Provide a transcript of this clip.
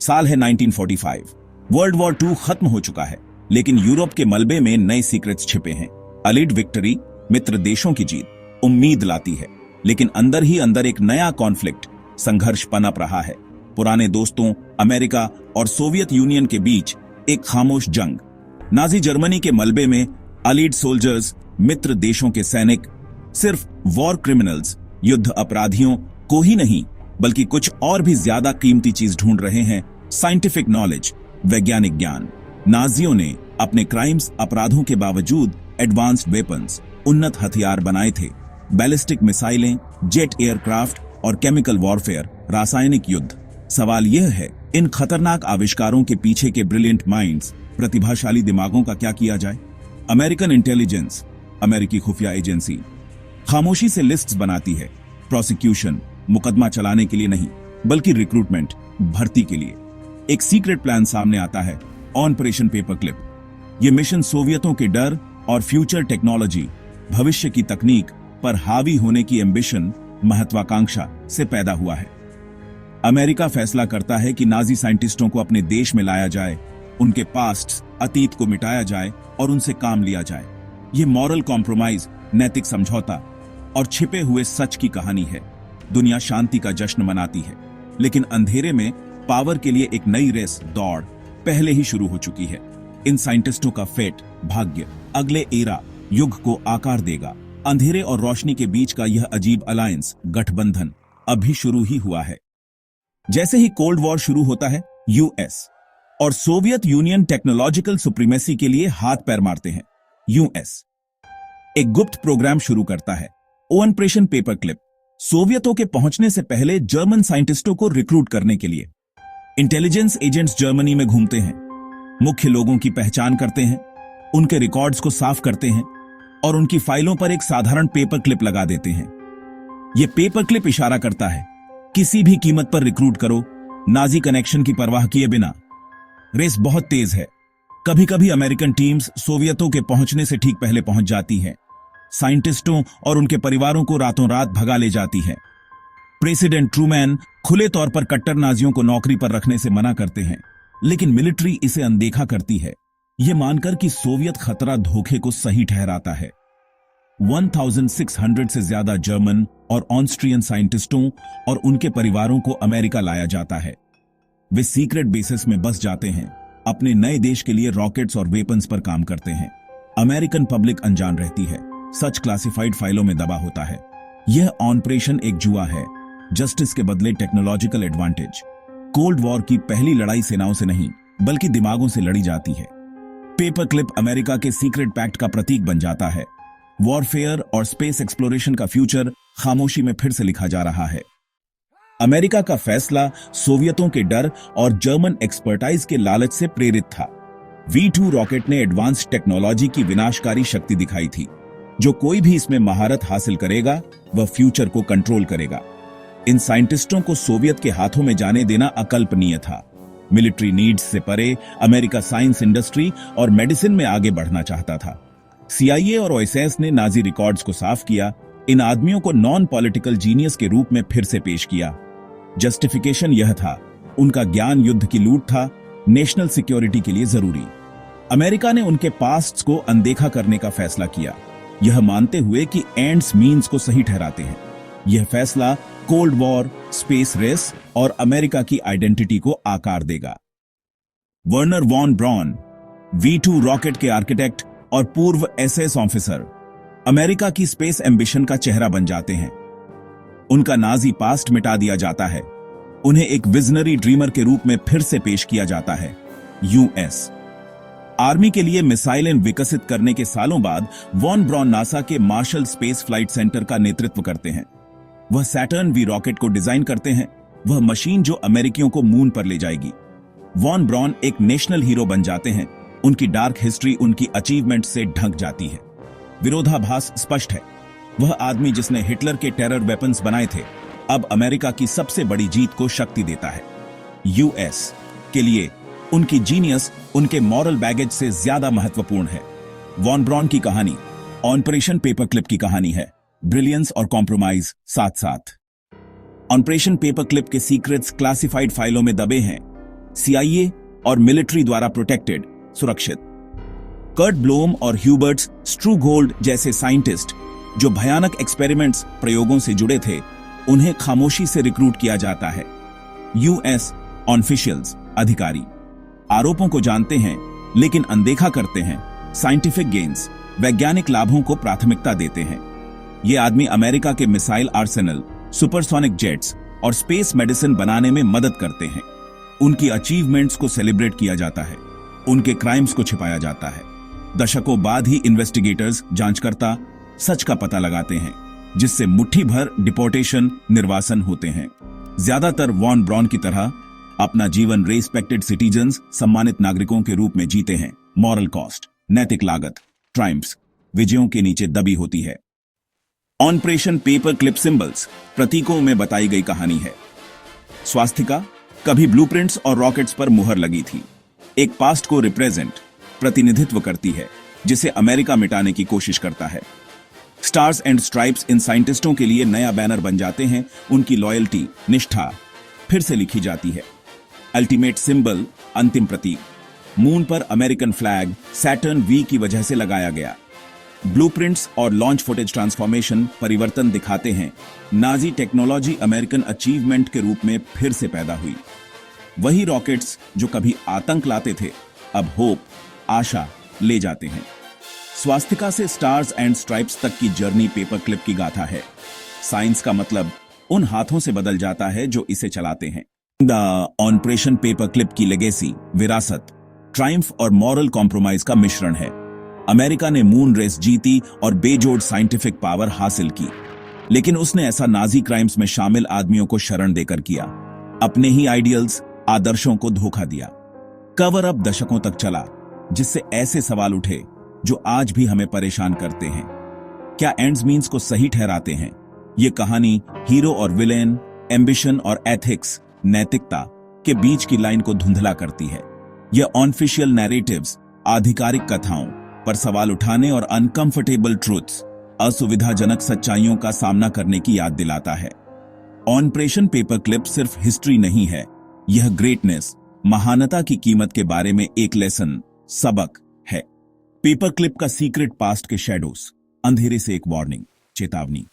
साल है 1945। World war 2 खत्म हो चुका है, लेकिन यूरोप के मलबे में नए सीक्रेट्स छिपे हैं। अलीड विक्ट्री, मित्र देशों की जीत, उम्मीद लाती है, लेकिन अंदर ही अंदर एक नया कॉन्फ्लिक्ट, संघर्ष पनप रहा है। पुराने दोस्तों अमेरिका और सोवियत यूनियन के बीच एक खामोश जंग। नाजी जर्मनी के मलबे में अलीड सोल्जर्स, मित्र देशों के सैनिक, सिर्फ वॉर क्रिमिनल्स, युद्ध अपराधियों को ही नहीं बल्कि कुछ और भी ज्यादा कीमती चीज ढूंढ रहे हैं, साइंटिफिक नॉलेज, वैज्ञानिक ज्ञान। नाजियों ने अपने क्राइम्स, अपराधों के बावजूद एडवांस्ड वेपन्स, उन्नत हथियार बनाए थे। बैलिस्टिक मिसाइलें, जेट एयरक्राफ्ट और केमिकल वॉरफेयर, रासायनिक युद्ध। सवाल यह है, इन खतरनाक आविष्कारों के पीछे के ब्रिलियंट माइंड्स, प्रतिभाशाली दिमागों का क्या किया जाए? अमेरिकन इंटेलिजेंस, अमेरिकी खुफिया एजेंसी, खामोशी से लिस्ट्स बनाती है, प्रोसिक्यूशन, मुकदमा चलाने के लिए नहीं बल्कि रिक्रूटमेंट, भर्ती के लिए। एक सीक्रेट प्लान सामने आता है, ऑपरेशन पेपरक्लिप। यह मिशन सोवियतों के डर और फ्यूचर टेक्नोलॉजी, भविष्य की तकनीक पर हावी होने की एम्बिशन, महत्वाकांक्षा से पैदा हुआ है। अमेरिका फैसला करता है कि नाजी साइंटिस्टों को अपने देश में लाया जाए, उनके पास्ट, अतीत को मिटाया जाए और उनसे काम लिया जाए। यह मॉरल कॉम्प्रोमाइज, नैतिक समझौता और छिपे हुए सच की कहानी है। दुनिया शांति का जश्न मनाती है, लेकिन अंधेरे में पावर के लिए एक नई रेस, दौड़ पहले ही शुरू हो चुकी है। इन साइंटिस्टों का फेट, भाग्य, अगले एरा, युग को आकार देगा। अंधेरे और रोशनी के बीच का यह अजीब अलायंस, गठबंधन अभी शुरू ही हुआ है। जैसे ही कोल्ड वॉर शुरू होता है, यूएस और सोवियत यूनियन टेक्नोलॉजिकल सुप्रीमेसी के लिए हाथ पैर मारते हैं। यूएस एक गुप्त प्रोग्राम शुरू करता है, ऑपरेशन पेपरक्लिप। सोवियतों के पहुंचने से पहले जर्मन साइंटिस्टों को रिक्रूट करने के लिए इंटेलिजेंस एजेंट्स जर्मनी में घूमते हैं, मुख्य लोगों की पहचान करते हैं, उनके रिकॉर्ड्स को साफ करते हैं और उनकी फाइलों पर एक साधारण पेपर क्लिप लगा देते हैं। यह पेपर क्लिप इशारा करता है, किसी भी कीमत पर रिक्रूट करो, नाजी कनेक्शन की परवाह किए बिना। रेस बहुत तेज है। कभी कभी अमेरिकन टीम्स सोवियतों के पहुंचने से ठीक पहले पहुंच जाती हैं, साइंटिस्टों और उनके परिवारों को रातों रात भगा ले जाती है। प्रेसिडेंट ट्रूमैन खुले तौर पर कट्टर नाजियों को नौकरी पर रखने से मना करते हैं, लेकिन मिलिट्री इसे अनदेखा करती है, यह मानकर कि सोवियत खतरा धोखे को सही ठहराता है। 1600 से ज्यादा जर्मन और ऑस्ट्रियन साइंटिस्टों और उनके परिवारों को अमेरिका लाया जाता है। वे सीक्रेट बेसिस में बस जाते हैं, अपने नए देश के लिए रॉकेट्स और वेपन्स पर काम करते हैं। अमेरिकन पब्लिक अनजान रहती है, सच क्लासिफाइड फाइलों में दबा होता है। यह ऑपरेशन एक जुआ है, जस्टिस के बदले टेक्नोलॉजिकल एडवांटेज। कोल्ड वॉर की पहली लड़ाई सेनाओं से नहीं बल्कि दिमागों से लड़ी जाती है। पेपर क्लिप अमेरिका के सीक्रेट पैक्ट का प्रतीक बन जाता है। वॉरफेयर और स्पेस एक्सप्लोरेशन का फ्यूचर खामोशी में फिर से लिखा जा रहा है। अमेरिका का फैसला सोवियतों के डर और जर्मन एक्सपर्टाइज के लालच से प्रेरित था। V2 रॉकेट ने एडवांस्ड टेक्नोलॉजी की विनाशकारी शक्ति दिखाई थी। जो कोई भी इसमें महारत हासिल करेगा, वह फ्यूचर को कंट्रोल करेगा। इन साइंटिस्टों को सोवियत के हाथों में जाने देना अकल्पनीय था। मिलिट्री नीड्स से परे अमेरिका साइंस इंडस्ट्री और मेडिसिन में आगे बढ़ना चाहता था। CIA और OSS ने नाजी रिकॉर्ड्स को साफ किया, इन आदमियों को नॉन पॉलिटिकल जीनियस के रूप में फिर से पेश किया। जस्टिफिकेशन यह था, उनका ज्ञान युद्ध की लूट था, नेशनल सिक्योरिटी के लिए जरूरी। अमेरिका ने उनके पास्ट्स को अनदेखा करने का फैसला किया, यह मानते हुए कि एंड्स मीन्स को सही ठहराते हैं। यह फैसला कोल्ड वॉर, स्पेस रेस और अमेरिका की आइडेंटिटी को आकार देगा। Wernher von Braun, V2 rocket के आर्किटेक्ट और पूर्व SS ऑफिसर, अमेरिका की स्पेस एम्बिशन का चेहरा बन जाते हैं। उनका नाजी पास्ट मिटा दिया जाता है, उन्हें एक विजनरी ड्रीमर के रूप में फिर से पेश किया जाता है। यूएस आर्मी के लिए मिसाइलें विकसित करने के सालों बाद वॉन ब्रॉन नासा के मार्शल स्पेस फ्लाइट सेंटर का नेतृत्व करते हैं। वह सैटर्न V रॉकेट को डिजाइन करते हैं, वह मशीन जो अमेरिकियों को मून पर ले जाएगी। वॉन ब्रॉन एक नेशनल हीरो बन जाते हैं, उनकी डार्क हिस्ट्री उनकी अचीवमेंट से ढक जाती है। विरोधाभास स्पष्ट है, वह आदमी जिसने हिटलर के टेरर वेपन्स बनाए थे, अब अमेरिका की सबसे बड़ी जीत को शक्ति देता है। यूएस के लिए उनकी जीनियस उनके मॉरल बैगेज से ज्यादा महत्वपूर्ण है। वॉन ब्रॉन की कहानी ऑपरेशन पेपरक्लिप की कहानी है, ब्रिलियंस और कॉम्प्रोमाइज साथ साथ। ऑपरेशन पेपरक्लिप के सीक्रेट्स क्लासिफाइड फाइलों में दबे हैं, CIA और मिलिट्री द्वारा प्रोटेक्टेड, सुरक्षित। कर्ट ब्लोम और ह्यूबर्ट स्ट्रूगोल्ड जैसे साइंटिस्ट जो भयानक एक्सपेरिमेंट्स प्रयोगों से जुड़े थे, उन्हें खामोशी से रिक्रूट किया जाता है। यूएस ऑफिशियल्स, अधिकारी आरोपों को जानते हैं लेकिन अनदेखा करते हैं। साइंटिफिक गेन्स, वैज्ञानिक लाभों को प्राथमिकता देते हैं। ये आदमी अमेरिका के मिसाइल आर्सेनल, सुपरसोनिक जेट्स और स्पेस मेडिसिन बनाने में मदद करते हैं। उनकी अचीवमेंट्स को सेलिब्रेट किया जाता है, उनके क्राइम्स को छिपाया जाता है। दशकों बाद ही इन्वेस्टिगेटर्स, जांचकर्ता सच का पता लगाते हैं, जिससे मुट्ठी भर डिपोर्टेशन, निर्वासन होते हैं। ज्यादातर वॉन ब्रॉन की तरह अपना जीवन रेस्पेक्टेड सिटीजन्स, सम्मानित नागरिकों के रूप में जीते हैं। मॉरल कॉस्ट, नैतिक लागत, ट्रायम्फ्स विजयों के नीचे दबी होती है। ऑपरेशन पेपर क्लिप सिंबल्स, प्रतीकों में बताई गई कहानी है। स्वास्तिका कभी ब्लूप्रिंट्स और रॉकेट्स पर मुहर लगी थी, एक पास्ट को रिप्रेजेंट, प्रतिनिधित्व करती है, जिसे अमेरिका मिटाने की कोशिश करता है। स्टार्स एंड स्ट्राइप्स इन साइंटिस्टों के लिए नया बैनर बन जाते हैं। उनकी लॉयल्टी, निष्ठा फिर से लिखी जाती है। अल्टीमेट सिंबल, अंतिम प्रतीक, मून पर अमेरिकन फ्लैग सैटर्न वी की वजह से लगाया गया। ब्लूप्रिंट्स और लॉन्च फुटेज ट्रांसफॉर्मेशन परिवर्तन दिखाते हैं। नाजी टेक्नोलॉजी अमेरिकन अचीवमेंट के रूप में फिर से पैदा हुई। वही रॉकेट्स जो कभी आतंक लाते थे, अब होप, आशा ले जाते हैं। स्वास्तिका से स्टार्स एंड स्ट्राइप्स तक की जर्नी पेपर क्लिप की गाथा है। साइंस का मतलब उन हाथों से बदल जाता है जो इसे चलाते हैं। द ऑपरेशन पेपर क्लिप की लेगेसी, विरासत, ट्रायम्फ और मॉरल कॉम्प्रोमाइज का मिश्रण है। अमेरिका ने मून रेस जीती और बेजोड़ साइंटिफिक पावर हासिल की, लेकिन उसने ऐसा नाजी क्राइम्स में शामिल आदमियों को शरण देकर किया, अपने ही आइडियल्स, आदर्शों को धोखा दिया। कवर अप दशकों तक चला, जिससे ऐसे सवाल उठे जो आज भी हमें परेशान करते हैं। क्या एंड्स मीन्स को सही ठहराते हैं? ये कहानी हीरो और विलेन, एम्बिशन और एथिक्स, नैतिकता के बीच की लाइन को धुंधला करती है। यह ऑनफिशियल नैरेटिव्स, आधिकारिक कथाओं पर सवाल उठाने और अनकंफर्टेबल ट्रूथ्स, असुविधाजनक सच्चाइयों का सामना करने की याद दिलाता है। ऑपरेशन पेपर क्लिप सिर्फ हिस्ट्री नहीं है, यह ग्रेटनेस, महानता की कीमत के बारे में एक लेसन, सबक है। पेपर क्लिप का सीक्रेट पास्ट के शैडोज, अंधेरे से एक वार्निंग, चेतावनी।